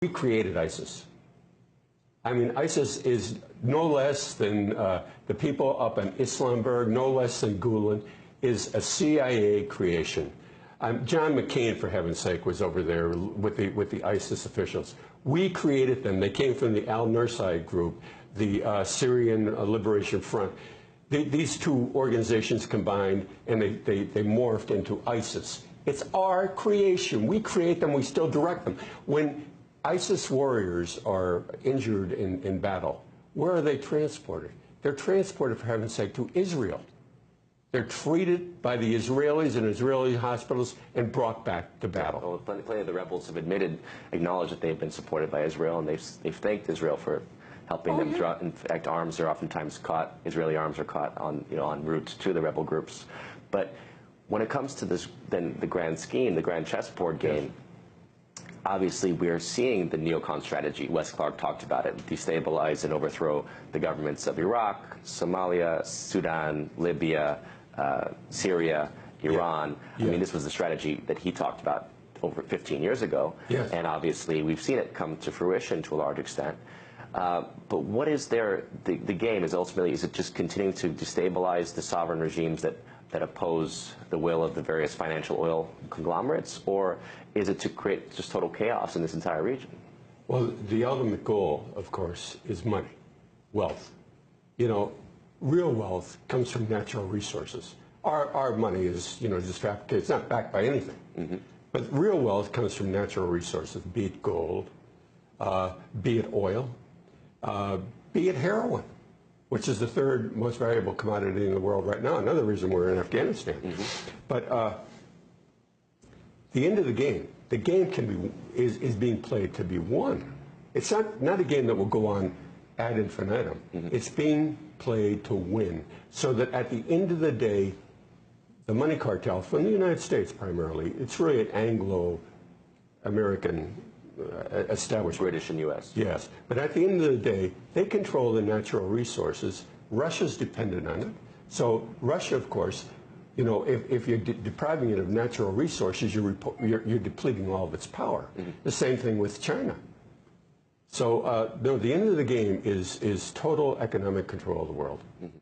We created ISIS. I mean, ISIS is no less than the people up in Islamburg, no less than Gülen, is a CIA creation. John McCain, for heaven's sake, was over there with the ISIS officials. We created them. They came from the Al-Nusra group, the Syrian Liberation Front. These two organizations combined, and they morphed into ISIS. It's our creation. We create them. We still direct them. When ISIS warriors are injured in battle, where are they transported? They're transported, for heaven's sake, to Israel. They're treated by the Israelis in Israeli hospitals and brought back to battle. Well, plenty of the rebels have acknowledged that they've been supported by Israel, and they've thanked Israel for helping them draw. In fact, arms are oftentimes caught. Israeli arms are caught on en route to the rebel groups. But when it comes to this, then the grand scheme, the grand chessboard game. Yes. Obviously, we're seeing the neocon strategy. Wes Clark talked about it: destabilize and overthrow the governments of Iraq, Somalia, Sudan, Libya, Syria, Iran. Yeah. I mean, this was the strategy that he talked about over 15 years ago. Yes. And obviously, we've seen it come to fruition to a large extent. But what is the game is ultimately, is it just continuing to destabilize the sovereign regimes that oppose the will of the various financial oil conglomerates, or is it to create just total chaos in this entire region? Well, the ultimate goal, of course, is money, wealth. You know, real wealth comes from natural resources. Our money is, just fabricated. It's not backed by anything. Mm-hmm. But real wealth comes from natural resources, be it gold, be it oil, be it heroin, which is the third most valuable commodity in the world right now. Another reason we're in Afghanistan. Mm-hmm. But the end of the game is being played to be won. It's not a game that will go on ad infinitum. Mm-hmm. It's being played to win, so that at the end of the day, the money cartel from the United States primarily, it's really an Anglo-American established. British and U.S. Yes, but at the end of the day, they control the natural resources. Russia's dependent on it. So Russia, of course, if you're depriving it of natural resources, you're depleting all of its power. Mm-hmm. The same thing with China. So the end of the game is total economic control of the world. Mm-hmm.